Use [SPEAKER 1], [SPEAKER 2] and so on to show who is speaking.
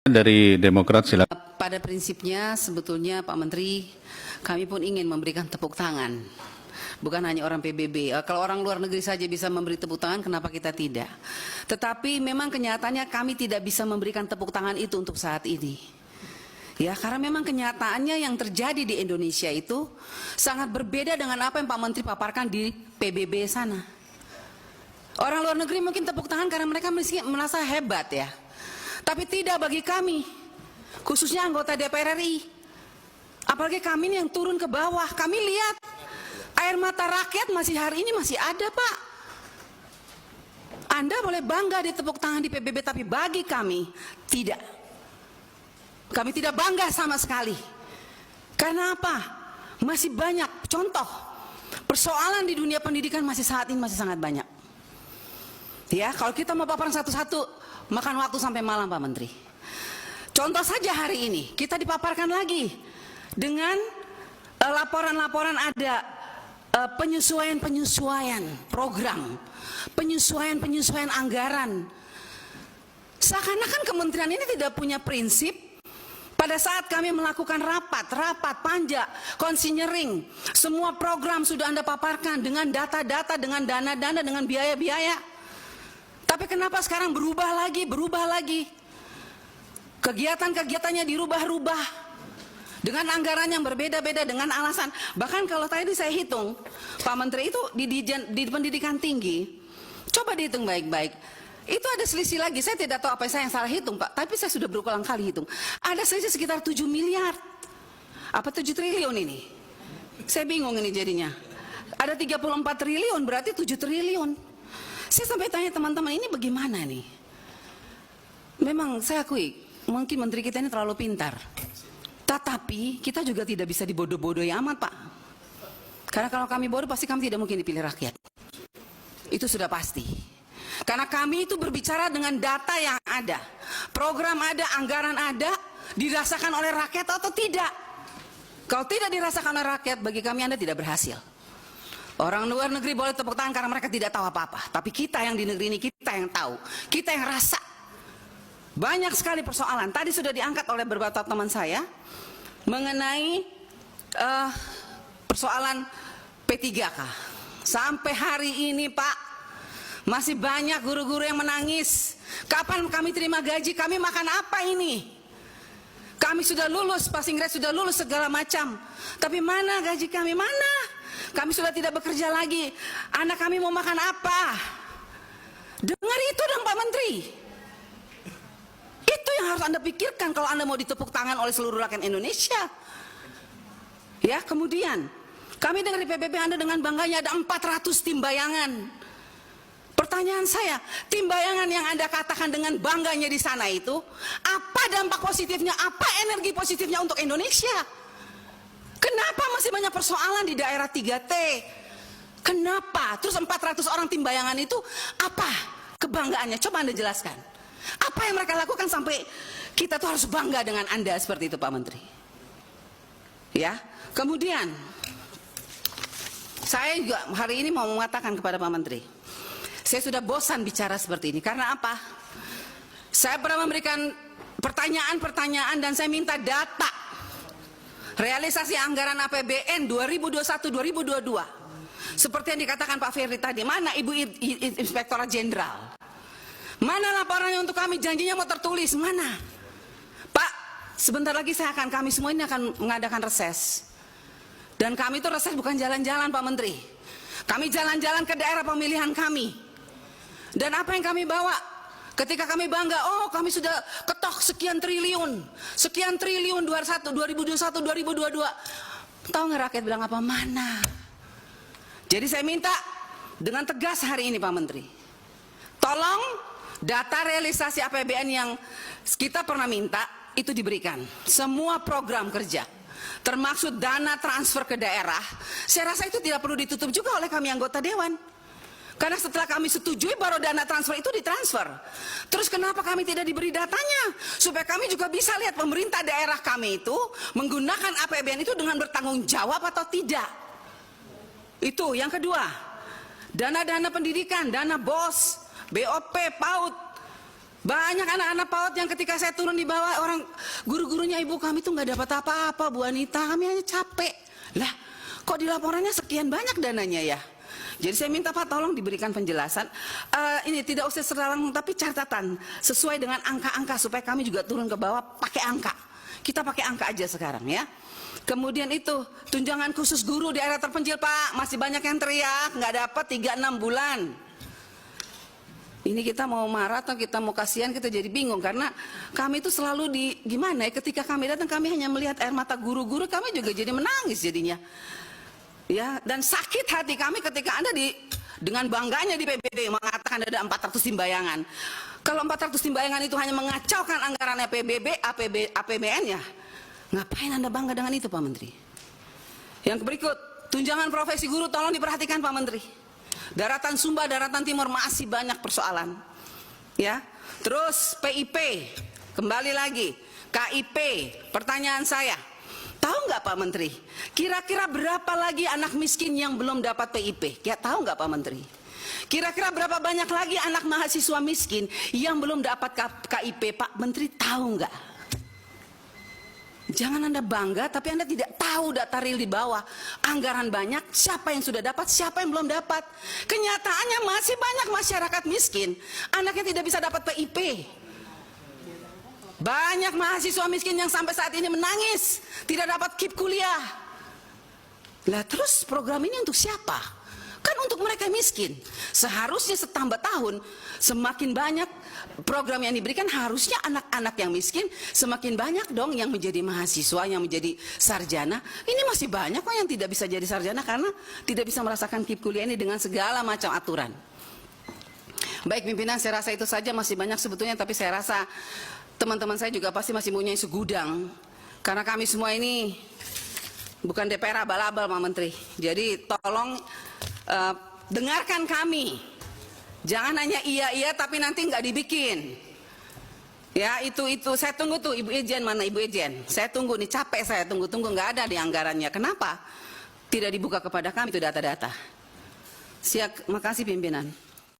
[SPEAKER 1] Dari Demokrat, silakan.
[SPEAKER 2] Pada prinsipnya sebetulnya Pak Menteri, kami pun ingin memberikan tepuk tangan. Bukan hanya orang PBB, kalau orang luar negeri saja bisa memberi tepuk tangan, kenapa kita tidak? Tetapi memang kenyataannya kami tidak bisa memberikan tepuk tangan itu untuk saat ini. Ya, karena memang kenyataannya yang terjadi di Indonesia itu sangat berbeda dengan apa yang Pak Menteri paparkan di PBB sana. Orang luar negeri mungkin tepuk tangan karena mereka merasa hebat ya. Tapi tidak bagi kami, khususnya anggota DPR RI. Apalagi kami ini yang turun ke bawah, kami lihat air mata rakyat masih hari ini masih ada, Pak. Anda boleh bangga ditepuk tangan di PBB, tapi bagi kami tidak. Kami tidak bangga sama sekali. Karena apa? Masih banyak contoh persoalan di dunia pendidikan masih saat ini masih sangat banyak. Ya, kalau kita mau paparan satu-satu makan waktu sampai malam, Pak Menteri. Contoh saja hari ini kita dipaparkan lagi dengan laporan-laporan ada penyesuaian program, penyesuaian anggaran. Seakan-akan kementerian ini tidak punya prinsip. Pada saat kami melakukan rapat panja, konsinyering, semua program sudah Anda paparkan dengan data-data, dengan dana-dana, dengan biaya-biaya. Tapi kenapa sekarang berubah lagi? Kegiatan-kegiatannya dirubah-rubah dengan anggaran yang berbeda-beda, dengan alasan. Bahkan kalau tadi saya hitung, Pak Menteri itu di pendidikan tinggi, coba dihitung baik-baik. Itu ada selisih lagi, saya tidak tahu apa saya yang salah hitung, Pak. Tapi saya sudah berulang kali hitung. Ada selisih sekitar 7 miliar. Apa 7 triliun ini? Saya bingung ini jadinya. Ada 34 triliun, berarti 7 triliun. Saya sampai tanya teman-teman, ini bagaimana nih? Memang saya akui, mungkin menteri kita ini terlalu pintar. Tetapi kita juga tidak bisa dibodoh-bodohi amat, Pak. Karena kalau kami bodoh, pasti kami tidak mungkin dipilih rakyat. Itu sudah pasti. Karena kami itu berbicara dengan data yang ada. Program ada, anggaran ada, dirasakan oleh rakyat atau tidak. Kalau tidak dirasakan oleh rakyat, bagi kami Anda tidak berhasil. Orang luar negeri boleh tepuk tangan karena mereka tidak tahu apa-apa. Tapi kita yang di negeri ini, kita yang tahu. Kita yang rasa. Banyak sekali persoalan. Tadi sudah diangkat oleh beberapa teman saya mengenai persoalan P3K. Sampai hari ini, Pak, masih banyak guru-guru yang menangis. Kapan kami terima gaji? Kami makan apa ini? Kami sudah lulus, passing grade sudah lulus segala macam. Tapi mana gaji kami? Mana? Kami sudah tidak bekerja lagi. Anak kami mau makan apa? Dengar itu dong, Pak Menteri. Itu yang harus Anda pikirkan kalau Anda mau ditepuk tangan oleh seluruh rakyat Indonesia. Ya, kemudian kami dengar di PBB Anda dengan bangganya ada 400 tim bayangan. Pertanyaan saya, tim bayangan yang Anda katakan dengan bangganya di sana itu, apa dampak positifnya, apa energi positifnya untuk Indonesia? Kenapa masih banyak persoalan di daerah 3T? Kenapa? Terus 400 orang tim bayangan itu apa kebanggaannya? Coba Anda jelaskan. Apa yang mereka lakukan sampai kita tuh harus bangga dengan Anda seperti itu, Pak Menteri? Ya, kemudian saya juga hari ini mau mengatakan kepada Pak Menteri, saya sudah bosan bicara seperti ini. Karena apa? Saya pernah memberikan pertanyaan-pertanyaan dan saya minta data realisasi anggaran APBN 2021-2022. Seperti yang dikatakan Pak Ferry tadi, mana Ibu Inspektorat Jenderal? Mana laporannya untuk kami? Janjinya mau tertulis, mana? Pak, sebentar lagi kami semua ini akan mengadakan reses. Dan kami itu reses bukan jalan-jalan, Pak Menteri. Kami jalan-jalan ke daerah pemilihan kami. Dan apa yang kami bawa? Ketika kami bangga, oh kami sudah ketok sekian triliun 2021, 2022. Tahu nggak rakyat bilang apa? Mana? Jadi saya minta dengan tegas hari ini, Pak Menteri, tolong data realisasi APBN yang kita pernah minta itu diberikan. Semua program kerja, termasuk dana transfer ke daerah, saya rasa itu tidak perlu ditutup juga oleh kami anggota Dewan. Karena setelah kami setujui baru dana transfer itu ditransfer. Terus kenapa kami tidak diberi datanya? Supaya kami juga bisa lihat pemerintah daerah kami itu menggunakan APBN itu dengan bertanggung jawab atau tidak. Itu yang kedua. Dana-dana pendidikan, dana BOS, BOP, PAUD. Banyak anak-anak PAUD yang ketika saya turun di bawah, orang guru-gurunya, ibu kami tuh nggak dapat apa-apa Bu Anita, kami hanya capek. Lah, kok di laporannya sekian banyak dananya ya? Jadi saya minta Pak tolong diberikan penjelasan. Ini tidak usah secara langsung tapi catatan sesuai dengan angka-angka supaya kami juga turun ke bawah pakai angka. Kita pakai angka aja sekarang ya. Kemudian itu tunjangan khusus guru di area terpencil Pak, masih banyak yang teriak nggak dapat 3-6 bulan. Ini kita mau marah atau kita mau kasihan, kita jadi bingung karena kami itu selalu gimana ya, ketika kami datang kami hanya melihat air mata guru-guru, kami juga jadi menangis jadinya. Ya, dan sakit hati kami ketika Anda dengan bangganya di PBB mengatakan ada 400 timbayangan. Kalau 400 timbayangan itu hanya mengacaukan anggarannya PBB, APBN ya, ngapain Anda bangga dengan itu Pak Menteri? Yang berikut, tunjangan profesi guru tolong diperhatikan Pak Menteri. Daratan Sumba, Daratan Timur masih banyak persoalan. Ya, terus PIP, kembali lagi, KIP, pertanyaan saya. Tahu nggak Pak Menteri, kira-kira berapa lagi anak miskin yang belum dapat PIP? Ya, tahu nggak Pak Menteri? Kira-kira berapa banyak lagi anak mahasiswa miskin yang belum dapat KIP? Pak Menteri tahu nggak? Jangan Anda bangga tapi Anda tidak tahu data real di bawah. Anggaran banyak, siapa yang sudah dapat, siapa yang belum dapat. Kenyataannya masih banyak masyarakat miskin, anaknya tidak bisa dapat PIP. Banyak mahasiswa miskin yang sampai saat ini menangis, tidak dapat KIP kuliah. Lah terus program ini untuk siapa? Kan untuk mereka miskin. Seharusnya setambah tahun, semakin banyak program yang diberikan, harusnya anak-anak yang miskin semakin banyak dong yang menjadi mahasiswa, yang menjadi sarjana. Ini masih banyak kok yang tidak bisa jadi sarjana karena tidak bisa merasakan KIP kuliah ini dengan segala macam aturan. Baik pimpinan, saya rasa itu saja, masih banyak sebetulnya, tapi saya rasa teman-teman saya juga pasti masih punya segudang. Karena kami semua ini bukan DPR abal-abal Pak Menteri. Jadi tolong dengarkan kami. Jangan hanya iya tapi nanti nggak dibikin. Ya itu saya tunggu tuh Ibu Ejen, mana Ibu Ejen? Saya tunggu nih, capek saya tunggu nggak ada di anggarannya. Kenapa tidak dibuka kepada kami itu data-data? Siap, makasih pimpinan.